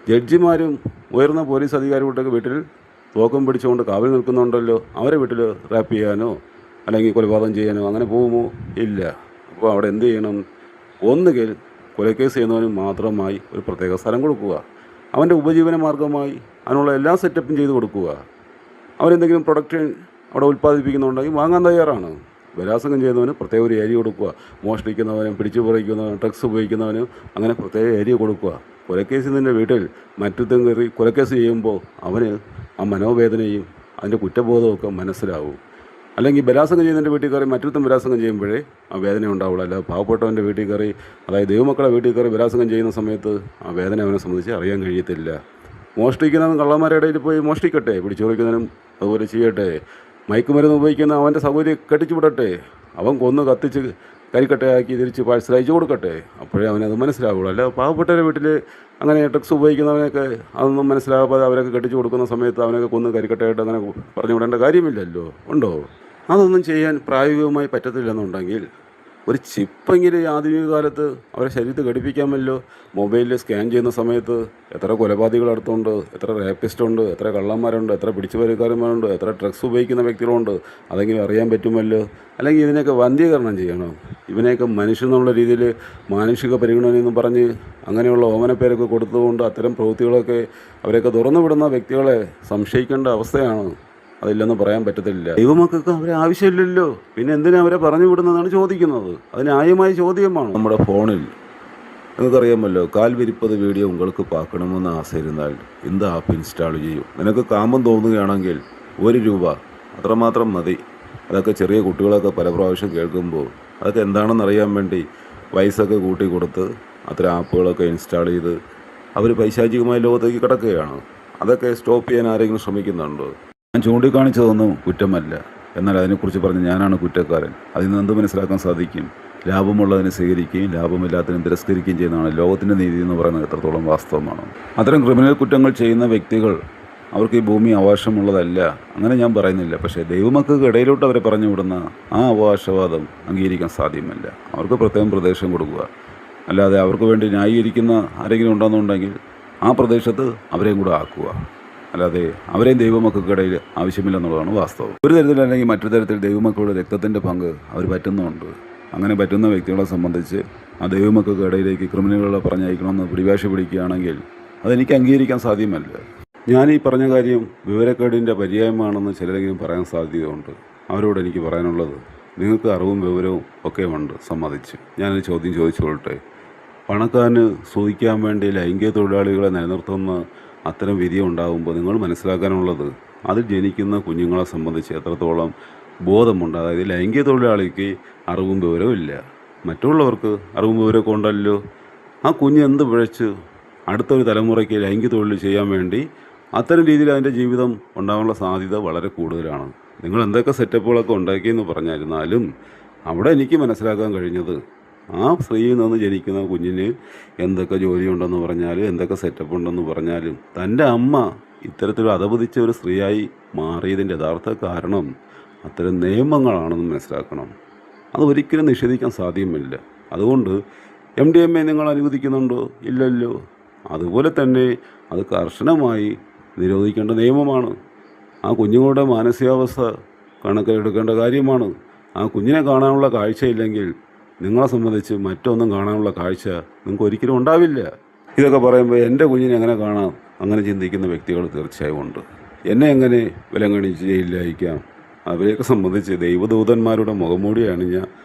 ജഡ്ജിമാരും ഉയർന്ന പോലീസ് അധികാരികളുടെയൊക്കെ വീട്ടിൽ തോക്കം പിടിച്ചുകൊണ്ട് കാവൽ നിൽക്കുന്നുണ്ടല്ലോ. അവരെ വീട്ടിൽ റാപ്പ് ചെയ്യാനോ അല്ലെങ്കിൽ കൊലപാതകം ചെയ്യാനോ അങ്ങനെ പോകുമോ? ഇല്ല. അപ്പോൾ അവിടെ എന്ത് ചെയ്യണം? ഒന്നുകിൽ കൊലക്കേസ് ചെയ്യുന്നവന് മാത്രമായി ഒരു പ്രത്യേക സ്ഥലം കൊടുക്കുക, അവൻ്റെ ഉപജീവന മാർഗമായി അതിനുള്ള എല്ലാ സെറ്റപ്പും ചെയ്ത് കൊടുക്കുക. അവരെന്തെങ്കിലും പ്രൊഡക്റ്റ് അവിടെ ഉൽപ്പാദിപ്പിക്കുന്നുണ്ടെങ്കിൽ വാങ്ങാൻ തയ്യാറാണ്. ബലാത്സംഗം ചെയ്യുന്നവന് പ്രത്യേക ഒരു ഏരിയ കൊടുക്കുക, മോഷ്ടിക്കുന്നവനും പിടിച്ചു പറിക്കുന്നവനും ഡ്രഗ്സ് ഉപയോഗിക്കുന്നവനും അങ്ങനെ പ്രത്യേക ഏരിയ കൊടുക്കുക. കൊലക്കേസിൻ്റെ വീട്ടിൽ മറ്റൊരുത്തൻ കയറി കൊലക്കേസ് ചെയ്യുമ്പോൾ അവന് ആ മനോവേദനയും അതിൻ്റെ കുറ്റബോധമൊക്കെ മനസ്സിലാവും. അല്ലെങ്കിൽ ബലാത്സംഗം ചെയ്യുന്നതിൻ്റെ വീട്ടിൽ കയറി മറ്റൊരുത്തൻ ബലാത്സംഗം ചെയ്യുമ്പോഴേ ആ വേദന ഉണ്ടാവുള്ളൂ. അല്ല പാവപ്പെട്ടവൻ്റെ വീട്ടിൽ കയറി, അതായത് ദൈവമക്കളെ വീട്ടിൽ കയറി ബലാത്സംഗം ചെയ്യുന്ന സമയത്ത് ആ വേദന അവനെ സംബന്ധിച്ച് അറിയാൻ കഴിയത്തില്ല. മോഷ്ടിക്കുന്നവൻ കള്ളന്മാരുടെ ഇടയിൽ പോയി മോഷ്ടിക്കട്ടെ, പിടിച്ചു പറിക്കുന്നവനും അതുപോലെ ചെയ്യട്ടെ. മയക്കുമരുന്ന് ഉപയോഗിക്കുന്ന അവൻ്റെ സൗകര്യം കെട്ടിച്ചു വിടട്ടെ, അവൻ കൊന്ന് കത്തിച്ച് കരിക്കട്ടയാക്കി തിരിച്ച് പാഴ്സൽ അയച്ചു കൊടുക്കട്ടെ, അപ്പോഴേ അവനത് മനസ്സിലാവുള്ളൂ. അല്ല പാവപ്പെട്ടവരുടെ വീട്ടിൽ അങ്ങനെ ഡ്രഗ്സ് ഉപയോഗിക്കുന്നവനൊക്കെ അതൊന്നും മനസ്സിലാകാതെ അവരൊക്കെ കെട്ടിച്ചു കൊടുക്കുന്ന സമയത്ത് അവനൊക്കെ കൊന്ന് കരിക്കട്ടയായിട്ട് അങ്ങനെ പറഞ്ഞു വിടേണ്ട കാര്യമില്ലല്ലോ. ഉണ്ടോ? അതൊന്നും ചെയ്യാൻ പ്രായോഗികമായി പറ്റത്തില്ലെന്നുണ്ടെങ്കിൽ ഒരു ചിപ്പെങ്കിലും ഈ ആധുനിക കാലത്ത് അവരെ ശരീരത്തിൽ ഘടിപ്പിക്കാമല്ലോ. മൊബൈലിൽ സ്കാൻ ചെയ്യുന്ന സമയത്ത് എത്ര കൊലപാതകൾ അടുത്തുണ്ട്, എത്ര റേപ്പിസ്റ്റുണ്ട്, എത്ര കള്ളന്മാരുണ്ട്, എത്ര പിടിച്ചുപറിക്കാരന്മാരുണ്ട്, എത്ര ഡ്രഗ്സ് ഉപയോഗിക്കുന്ന വ്യക്തികളുണ്ട്, അതെങ്കിലും അറിയാൻ പറ്റുമല്ലോ. അല്ലെങ്കിൽ ഇതിനെയൊക്കെ വന്ധ്യീകരണം ചെയ്യണം. ഇവനെയൊക്കെ മനുഷ്യനെന്നുള്ള രീതിയിൽ മാനുഷിക പരിഗണനയെന്ന് പറഞ്ഞ് അങ്ങനെയുള്ള ഓമനപ്പേരൊക്കെ കൊടുത്തുകൊണ്ട് അത്തരം പ്രവൃത്തികളൊക്കെ അവരെയൊക്കെ തുറന്നു വിടുന്ന വ്യക്തികളെ സംശയിക്കേണ്ട അവസ്ഥയാണ്. അതില്ലെന്ന് പറയാൻ പറ്റത്തില്ല. ദൈവമക്കൾക്ക് അവരെ ആവശ്യമില്ലല്ലോ, പിന്നെ എന്തിനാ അവരെ പറഞ്ഞു വിടുന്നതാണ് ചോദിക്കുന്നത്. അത് ന്യായമായ ചോദ്യമാണ്. നമ്മുടെ ഫോണിൽ നിങ്ങൾക്കറിയാമല്ലോ, കാൽ വിരിപ്പത് വീഡിയോ നിങ്ങൾക്ക് പാക്കണമെന്ന് ആശയിരുന്നാൽ എന്ത് ആപ്പ് ഇൻസ്റ്റാൾ ചെയ്യും? നിനക്ക് കാമം തോന്നുകയാണെങ്കിൽ ₹1 അത്രമാത്രം മതി. അതൊക്കെ ചെറിയ കുട്ടികളൊക്കെ പല പ്രാവശ്യം കേൾക്കുമ്പോൾ അതൊക്കെ എന്താണെന്നറിയാൻ വേണ്ടി വയസ്സൊക്കെ കൂട്ടി കൊടുത്ത് അത്തരം ആപ്പുകളൊക്കെ ഇൻസ്റ്റാൾ ചെയ്ത് അവർ പൈശാചികമായ ലോകത്തേക്ക് കിടക്കുകയാണ്. അതൊക്കെ സ്റ്റോപ്പ് ചെയ്യാൻ ആരെങ്കിലും ശ്രമിക്കുന്നുണ്ടോ? ഞാൻ ചൂണ്ടിക്കാണിച്ചതൊന്നും കുറ്റമല്ല, എന്നാൽ അതിനെക്കുറിച്ച് പറഞ്ഞ് ഞാനാണ് കുറ്റക്കാരൻ. അതിൽ നിന്ന് എന്ത് മനസ്സിലാക്കാൻ സാധിക്കും? ലാഭമുള്ളതിനെ സ്വീകരിക്കുകയും ലാഭമില്ലാത്തതിനെ തിരസ്കരിക്കുകയും ചെയ്യുന്നതാണ് ലോകത്തിൻ്റെ നീതി എന്ന് പറയുന്നത് എത്രത്തോളം വാസ്തവമാണ്. അത്തരം ക്രിമിനൽ കുറ്റങ്ങൾ ചെയ്യുന്ന വ്യക്തികൾ അവർക്ക് ഈ ഭൂമി അവകാശമുള്ളതല്ല, അങ്ങനെ ഞാൻ പറയുന്നില്ല. പക്ഷേ ദൈവമക്കൾക്ക് ഇടയിലോട്ട് അവരെ പറഞ്ഞു വിടുന്ന ആ അവകാശവാദം അംഗീകരിക്കാൻ സാധ്യമല്ല. അവർക്ക് പ്രത്യേകം പ്രദേശം കൊടുക്കുക, അല്ലാതെ അവർക്ക് വേണ്ടി ന്യായീകരിക്കുന്ന ആരെങ്കിലും ഉണ്ടെന്നുണ്ടെങ്കിൽ ആ പ്രദേശത്ത് അവരെയും കൂടെ ആക്കുക. അല്ലാതെ അവരെയും ദൈവമക്കൾക്കിടയിൽ ആവശ്യമില്ലെന്നുള്ളതാണ് വാസ്തവം. ഒരു തരത്തിലല്ലെങ്കിൽ മറ്റൊരു തരത്തിൽ ദൈവമക്കളുടെ രക്തത്തിൻ്റെ പങ്ക് അവർ പറ്റുന്നുണ്ട്. അങ്ങനെ പറ്റുന്ന വ്യക്തികളെ സംബന്ധിച്ച് ആ ദൈവമക്കൾക്കിടയിലേക്ക് ക്രിമിനലുകളെ പറഞ്ഞയക്കണമെന്ന് പിടിവാശ പിടിക്കുകയാണെങ്കിൽ അതെനിക്ക് അംഗീകരിക്കാൻ സാധ്യമല്ല. ഞാൻ ഈ പറഞ്ഞ കാര്യം വിവരക്കേടിൻ്റെ പര്യായമാണെന്ന് ചിലരെങ്കിലും പറയാൻ സാധ്യതയുണ്ട്. അവരോട് എനിക്ക് പറയാനുള്ളത്, നിങ്ങൾക്ക് അറിവും വിവരവും ഒക്കെ ഉണ്ട്, സമ്മതിച്ച്. ഞാനൊരു ചോദ്യം ചോദിച്ചുകൊള്ളട്ടെ. പണക്കാരന് സൂഹിക്കാൻ വേണ്ടി ലൈംഗിക തൊഴിലാളികളെ നിലനിർത്തുന്ന അത്തരം വിധി ഉണ്ടാകുമ്പോൾ നിങ്ങൾ മനസ്സിലാക്കാനുള്ളത്, അതിൽ ജനിക്കുന്ന കുഞ്ഞുങ്ങളെ സംബന്ധിച്ച് എത്രത്തോളം ബോധമുണ്ട്. അതായത് ലൈംഗിക തൊഴിലാളിക്ക് അറിവും വിവരവും ഇല്ല, മറ്റുള്ളവർക്ക് അറിവും വിവരമൊക്കെ ഉണ്ടല്ലോ. ആ കുഞ്ഞ് എന്ത് പിഴച്ച് അടുത്തൊരു തലമുറയ്ക്ക് ലൈംഗിക തൊഴിൽ ചെയ്യാൻ വേണ്ടി അത്തരം രീതിയിൽ അതിൻ്റെ ജീവിതം ഉണ്ടാകാനുള്ള സാധ്യത വളരെ കൂടുതലാണ്. നിങ്ങൾ എന്തൊക്കെ സെറ്റപ്പുകളൊക്കെ ഉണ്ടാക്കിയെന്ന് പറഞ്ഞിരുന്നാലും അവിടെ എനിക്ക് മനസ്സിലാക്കാൻ കഴിഞ്ഞത്, ആ സ്ത്രീയിൽ നിന്ന് ജനിക്കുന്ന കുഞ്ഞിന് എന്തൊക്കെ ജോലിയുണ്ടെന്ന് പറഞ്ഞാലും എന്തൊക്കെ സെറ്റപ്പ് ഉണ്ടെന്ന് പറഞ്ഞാലും തൻ്റെ അമ്മ ഇത്തരത്തിൽ അധപതിച്ച ഒരു സ്ത്രീയായി മാറിയതിൻ്റെ യഥാർത്ഥ കാരണം അത്തരം നിയമങ്ങളാണെന്ന് മനസ്സിലാക്കണം. അത് ഒരിക്കലും നിഷേധിക്കാൻ സാധ്യമല്ല. അതുകൊണ്ട് MDMA നിങ്ങൾ അനുവദിക്കുന്നുണ്ടോ? ഇല്ലല്ലോ. അതുപോലെ തന്നെ അത് കർശനമായി നിരോധിക്കേണ്ട നിയമമാണ്. ആ കുഞ്ഞുങ്ങളുടെ മാനസികാവസ്ഥ കണക്കിലെടുക്കേണ്ട കാര്യമാണ്. ആ കുഞ്ഞിനെ കാണാനുള്ള കാഴ്ചയില്ലെങ്കിൽ നിങ്ങളെ സംബന്ധിച്ച് മറ്റൊന്നും കാണാനുള്ള കാഴ്ച നിങ്ങൾക്ക് ഒരിക്കലും ഉണ്ടാവില്ല. ഇതൊക്കെ പറയുമ്പോൾ എൻ്റെ കുഞ്ഞിനെ എങ്ങനെ കാണാം, അങ്ങനെ ചിന്തിക്കുന്ന വ്യക്തികൾ തീർച്ചയായും ഉണ്ട്. എന്നെ എങ്ങനെ വിലങ്ങണിച്ച് ജയിലിലയക്കാം? അവരെയൊക്കെ സംബന്ധിച്ച് ദൈവദൂതന്മാരുടെ മുഖംമൂടി അണിഞ്ഞ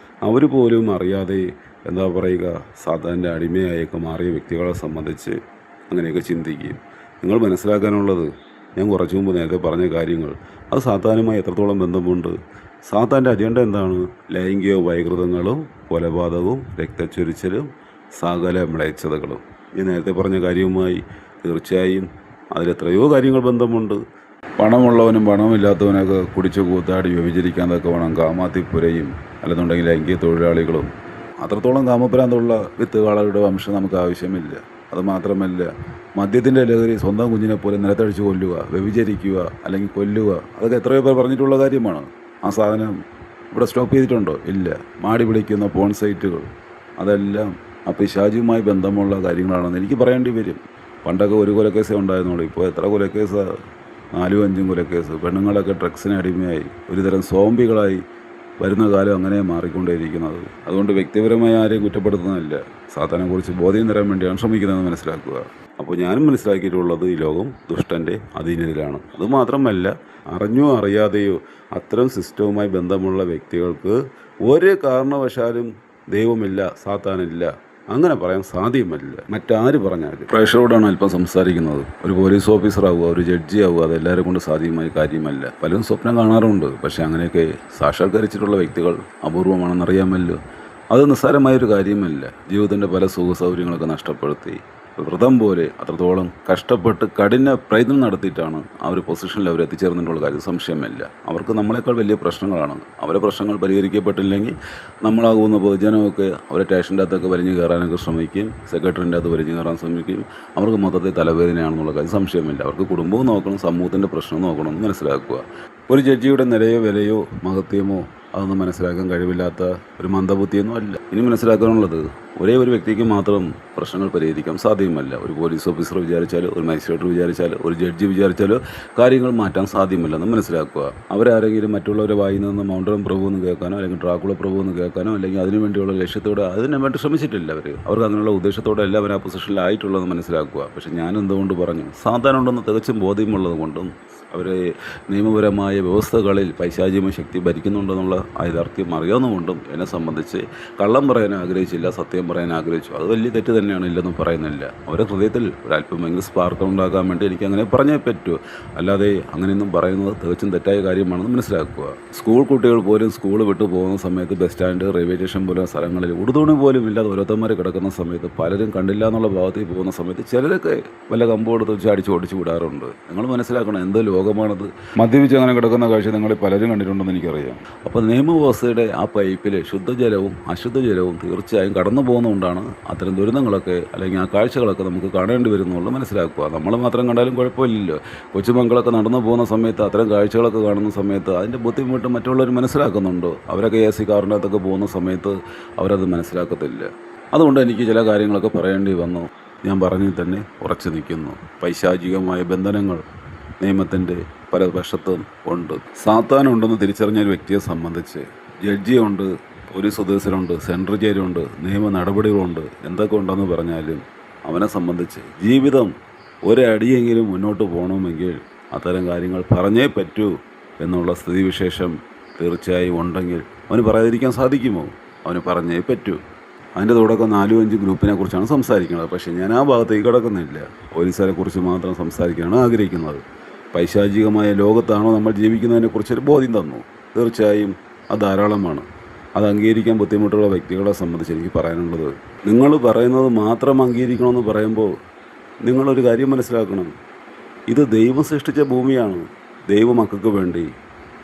അവർ പോലും അറിയാതെ എന്താ പറയുക, സാധാരണ അടിമയായൊക്കെ മാറിയ വ്യക്തികളെ സംബന്ധിച്ച് അങ്ങനെയൊക്കെ ചിന്തിക്കും. നിങ്ങൾ മനസ്സിലാക്കാനുള്ളത്, ഞാൻ കുറച്ചു മുമ്പ് നേരത്തെ പറഞ്ഞ കാര്യങ്ങൾ അത് സാധാരണമായി എത്രത്തോളം ബന്ധമുണ്ട്. സാത്താൻ്റെ അജണ്ട എന്താണ്? ലൈംഗിക വൈകൃതങ്ങളും കൊലപാതകവും രക്തച്ചൊരിച്ചിലും സകല മ്ലേച്ഛതകളും. ഈ നേരത്തെ പറഞ്ഞ കാര്യവുമായി തീർച്ചയായും അതിലെത്രയോ കാര്യങ്ങൾ ബന്ധമുണ്ട്. പണമുള്ളവനും പണമില്ലാത്തവനൊക്കെ കുടിച്ചു കൂത്താടി വ്യഭിചരിക്കാൻ തക്കവണ്ണം കാമാത്തിപ്പുരയും അല്ലെന്നുണ്ടെങ്കിൽ ലൈംഗിക തൊഴിലാളികളും അത്രത്തോളം കാമഭ്രാന്തുള്ള വിത്തുകാളരുടെ വംശം നമുക്ക് ആവശ്യമില്ല. അതുമാത്രമല്ല, മദ്യത്തിൻ്റെ ലഹരി സ്വന്തം കുഞ്ഞിനെ പോലെ നിലത്തടിച്ച് കൊല്ലുക, വ്യഭിചരിക്കുക അല്ലെങ്കിൽ കൊല്ലുക, അതൊക്കെ എത്രയോ പേർ പറഞ്ഞിട്ടുള്ള കാര്യമാണ്. ആ സാധനം ഇവിടെ സ്റ്റോപ്പ് ചെയ്തിട്ടുണ്ടോ? ഇല്ല. മാടി പിടിക്കുന്ന പോൺ സൈറ്റുകൾ, അതെല്ലാം ആ പിശാചുമായി ബന്ധമുള്ള കാര്യങ്ങളാണെന്ന് എനിക്ക് പറയേണ്ടി വരും. പണ്ടൊക്കെ ഒരു കൊലക്കേസേ ഉണ്ടായിരുന്നുള്ളൂ. ഇപ്പോൾ എത്ര കൊലക്കേസാണ്? 4-5 കൊലക്കേസ്. പെണ്ണുങ്ങളൊക്കെ ഡ്രഗ്സിന് അടിമയായി ഒരുതരം സോംബികളായി വരുന്ന കാലം അങ്ങനെ മാറിക്കൊണ്ടേയിരിക്കുന്നത്. അതുകൊണ്ട് വ്യക്തിപരമായി ആരെയും കുറ്റപ്പെടുത്തുന്നില്ല. സാത്താനെക്കുറിച്ച് ബോധ്യം തരാൻ വേണ്ടിയാണ് ശ്രമിക്കുന്നതെന്ന് മനസ്സിലാക്കുക. അപ്പോൾ ഞാനും മനസ്സിലാക്കിയിട്ടുള്ളത് ഈ ലോകം ദുഷ്ടൻ്റെ അധീനതയിലാണ്. അതുമാത്രമല്ല, അറിഞ്ഞോ അറിയാതെയോ അത്തരം സിസ്റ്റവുമായി ബന്ധമുള്ള വ്യക്തികൾക്ക് ഒരു കാരണവശാലും ദൈവമില്ല, സാത്താനില്ല, അങ്ങനെ പറയാൻ സാധ്യമല്ല. മറ്റാര് പറഞ്ഞാലും. പ്രേക്ഷകരോടാണ് അല്പം സംസാരിക്കുന്നത്. ഒരു പോലീസ് ഓഫീസർ ആവുക, ഒരു ജഡ്ജി ആവുക, അത് എല്ലാവരും കൊണ്ട് സാധ്യമായ കാര്യമല്ല. പലരും സ്വപ്നം കാണാറുണ്ട്. പക്ഷേ അങ്ങനെയൊക്കെ സാക്ഷാത്കരിച്ചിട്ടുള്ള വ്യക്തികൾ അപൂർവമാണെന്നറിയാമല്ലോ. അത് നിസ്സാരമായൊരു കാര്യമല്ല. ജീവിതത്തിൻ്റെ പല സുഖ സൗകര്യങ്ങളൊക്കെ നഷ്ടപ്പെടുത്തി വ്രതം പോലെ അത്രത്തോളം കഷ്ടപ്പെട്ട് കഠിന പ്രയത്നം നടത്തിയിട്ടാണ് ആ ഒരു പൊസിഷനിൽ അവർ എത്തിച്ചേർന്നിട്ടുള്ള കാര്യം സംശയമില്ല. അവർക്ക് നമ്മളെക്കാൾ വലിയ പ്രശ്നങ്ങളാണ്. അവരെ പ്രശ്നങ്ങൾ പരിഹരിക്കപ്പെട്ടില്ലെങ്കിൽ നമ്മളാകുന്ന പൊതുജനമൊക്കെ അവരെ സ്റ്റേഷൻ്റെ അകത്തൊക്കെ വലിഞ്ഞു കയറാനൊക്കെ ശ്രമിക്കും, സെക്രട്ടറിൻ്റെ അകത്ത് വലിഞ്ഞു കയറാൻ ശ്രമിക്കും. അവർക്ക് മൊത്തത്തിൽ തലവേദനയാണെന്നുള്ള കാര്യം സംശയമില്ല. അവർക്ക് കുടുംബവും നോക്കണം, സമൂഹത്തിൻ്റെ പ്രശ്നം നോക്കണമെന്ന് മനസ്സിലാക്കുക. ഒരു ജഡ്ജിയുടെ നിലയോ വിലയോ മഹത്യമോ അതൊന്നും മനസ്സിലാക്കാൻ കഴിവില്ലാത്ത ഒരു മന്ദബുദ്ധിയൊന്നും അല്ല. ഇനി മനസ്സിലാക്കാനുള്ളത്, ഒരേ ഒരു വ്യക്തിക്ക് മാത്രം പ്രശ്നങ്ങൾ പരിഹരിക്കാൻ സാധ്യമല്ല. ഒരു പോലീസ് ഓഫീസർ വിചാരിച്ചാലോ, ഒരു മജിസ്ട്രേറ്റ് വിചാരിച്ചാലോ, ഒരു ജഡ്ജി വിചാരിച്ചാലോ കാര്യങ്ങൾ മാറ്റാൻ സാധ്യമല്ലെന്ന് മനസ്സിലാക്കുക. അവരാരെങ്കിലും മറ്റുള്ളവരെ വായിൽ നിന്ന് മൗണ്ടൻ പ്രഭു എന്ന് കേൾക്കാനോ അല്ലെങ്കിൽ ഡ്രാക്കുള പ്രഭു എന്ന് കേൾക്കാനോ അല്ലെങ്കിൽ അതിനു വേണ്ടിയുള്ള ലക്ഷ്യത്തോടെ അതിനു വേണ്ടി ശ്രമിച്ചിട്ടില്ല. അവർക്ക് അങ്ങനെയുള്ള ഉദ്ദേശത്തോടെ അല്ല അവർ ആ പൊസിഷനിലായിട്ടുള്ളതെന്ന് മനസ്സിലാക്കുക. പക്ഷേ ഞാൻ എന്തുകൊണ്ട് പറഞ്ഞു? സാധാരണ തികച്ചും ബോധ്യമുള്ളത് കൊണ്ടും അവരെ നിയമപരമായ വ്യവസ്ഥകളിൽ പൈശാചിക ശക്തി ഭരിക്കുന്നുണ്ടെന്നുള്ള യാഥാർത്ഥ്യം അറിയാവുന്നതുകൊണ്ടും എന്നെ സംബന്ധിച്ച് കള്ളം പറയാൻ ആഗ്രഹിച്ചില്ല, സത്യം പറയാൻ ആഗ്രഹിച്ചു. അത് വലിയ തെറ്റ് തന്നെയാണ്, ഇല്ലെന്നും പറയുന്നില്ല. അവരുടെ ഹൃദയത്തിൽ ഒരല്പമെങ്കിലും സ്പാർക്ക് ഉണ്ടാക്കാൻ വേണ്ടി എനിക്ക് അങ്ങനെ പറഞ്ഞേ പറ്റൂ. അല്ലാതെ അങ്ങനെയൊന്നും പറയുന്നത് തികച്ചും തെറ്റായ കാര്യമാണെന്ന് മനസ്സിലാക്കുക. സ്കൂൾ കുട്ടികൾ പോലും സ്കൂൾ വിട്ടു പോകുന്ന സമയത്ത് ബസ് സ്റ്റാൻഡ്, റെയിൽവേ സ്റ്റേഷൻ പോലുള്ള സ്ഥലങ്ങളിൽ ഉടുതുണി പോലും ഇല്ലാതെ ഓരോരുത്തന്മാർ കിടക്കുന്ന സമയത്ത് പലരും കണ്ടില്ല എന്നുള്ള ഭാഗത്തേക്ക് പോകുന്ന സമയത്ത് ചിലരൊക്കെ വല്ല കമ്പ് കൊടുത്ത് വെച്ച് അടിച്ച് ഓടിച്ചു വിടാറുണ്ട്. നിങ്ങൾ മനസ്സിലാക്കണം, എന്ത് ലോകമാണത്. മദ്യപിച്ച് അങ്ങനെ കിടക്കുന്ന കാഴ്ച നിങ്ങൾ പലരും കണ്ടിട്ടുണ്ടെന്ന് എനിക്കറിയാം. അപ്പോൾ നിയമവ്യവസ്ഥയുടെ ആ പൈപ്പിൽ ശുദ്ധജലവും അശുദ്ധജലവും തീർച്ചയായും കടന്നു പോകുന്നതുകൊണ്ടാണ് അത്തരം ദുരിതങ്ങളൊക്കെ അല്ലെങ്കിൽ ആ കാഴ്ചകളൊക്കെ നമുക്ക് കാണേണ്ടി വരുന്നുള്ളൂ മനസ്സിലാക്കുക. നമ്മൾ മാത്രം കണ്ടാലും കുഴപ്പമില്ലല്ലോ. കൊച്ചുമക്കളൊക്കെ നടന്നു പോകുന്ന സമയത്ത് അത്തരം കാഴ്ചകളൊക്കെ കാണുന്ന സമയത്ത് അതിൻ്റെ ബുദ്ധിമുട്ട് മറ്റുള്ളവർ മനസ്സിലാക്കുന്നുണ്ടോ? അവരൊക്കെ AC കാറിനകത്തൊക്കെ പോകുന്ന സമയത്ത് അവരത് മനസ്സിലാക്കത്തില്ല. അതുകൊണ്ട് എനിക്ക് ചില കാര്യങ്ങളൊക്കെ പറയേണ്ടി വന്നു. ഞാൻ പറഞ്ഞിൽ തന്നെ ഉറച്ചു നിൽക്കുന്നു. പൈശാചികമായ ബന്ധനങ്ങൾ നിയമത്തിൻ്റെ പല വശത്തും ഉണ്ട്. സാത്താനുണ്ടെന്ന് തിരിച്ചറിഞ്ഞ ഒരു വ്യക്തിയെ സംബന്ധിച്ച് ജഡ്ജിയുണ്ട്, പോലീസ് ഉദ്യോഗസ്ഥരുണ്ട്, സെൻട്രൽ ജയിലുണ്ട്, നിയമ നടപടികളുണ്ട്, എന്തൊക്കെ ഉണ്ടെന്ന് പറഞ്ഞാലും അവനെ സംബന്ധിച്ച് ജീവിതം ഒരടിയെങ്കിലും മുന്നോട്ട് പോകണമെങ്കിൽ അത്തരം കാര്യങ്ങൾ പറഞ്ഞേ പറ്റൂ എന്നുള്ള സ്ഥിതിവിശേഷം തീർച്ചയായും ഉണ്ടെങ്കിൽ അവന് പറയാതിരിക്കാൻ സാധിക്കുമോ? അവന് പറഞ്ഞേ പറ്റൂ. അതിൻ്റെ തുടക്കം 4-5 ഗ്രൂപ്പിനെ കുറിച്ചാണ് സംസാരിക്കുന്നത്. പക്ഷേ ഞാൻ ആ ഭാഗത്തേക്ക് കിടക്കുന്നില്ല. പോലീസുകാരെ കുറിച്ച് മാത്രം സംസാരിക്കാനാണ് ആഗ്രഹിക്കുന്നത്. പൈശാചികമായ ലോകത്താണോ നമ്മൾ ജീവിക്കുന്നതിനെക്കുറിച്ചൊരു ബോധ്യം തന്നു. തീർച്ചയായും അത് ധാരാളമാണ്. അത് അംഗീകരിക്കാൻ ബുദ്ധിമുട്ടുള്ള വ്യക്തികളെ സംബന്ധിച്ച് എനിക്ക് പറയാനുള്ളത്, നിങ്ങൾ പറയുന്നത് മാത്രം അംഗീകരിക്കണമെന്ന് പറയുമ്പോൾ നിങ്ങളൊരു കാര്യം മനസ്സിലാക്കണം. ഇത് ദൈവം സൃഷ്ടിച്ച ഭൂമിയാണ്. ദൈവമക്കൾക്ക് വേണ്ടി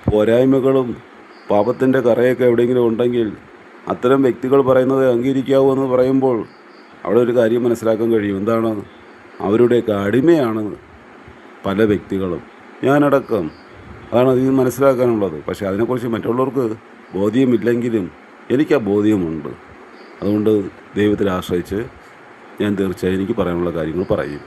പോരായ്മകളും പാപത്തിൻ്റെ കറയൊക്കെ എവിടെയെങ്കിലും ഉണ്ടെങ്കിൽ അത്തരം വ്യക്തികൾ പറയുന്നത് അംഗീകരിക്കാവൂ എന്ന് പറയുമ്പോൾ അവിടെ ഒരു കാര്യം മനസ്സിലാക്കാൻ കഴിയും. എന്താണ്? അവരുടെയൊക്കെ അടിമയാണ് പല വ്യക്തികളും, ഞാനടക്കം. അതാണ് അതിൽ നിന്ന് മനസ്സിലാക്കാനുള്ളത്. പക്ഷേ അതിനെക്കുറിച്ച് മറ്റുള്ളവർക്ക് ബോധ്യമില്ലെങ്കിലും എനിക്ക് ആ ബോധ്യമുണ്ട്. അതുകൊണ്ട് ദൈവത്തിൽ ആശ്രയിച്ച് ഞാൻ തീർച്ചയായും എനിക്ക് പറയാനുള്ള കാര്യങ്ങൾ പറയും.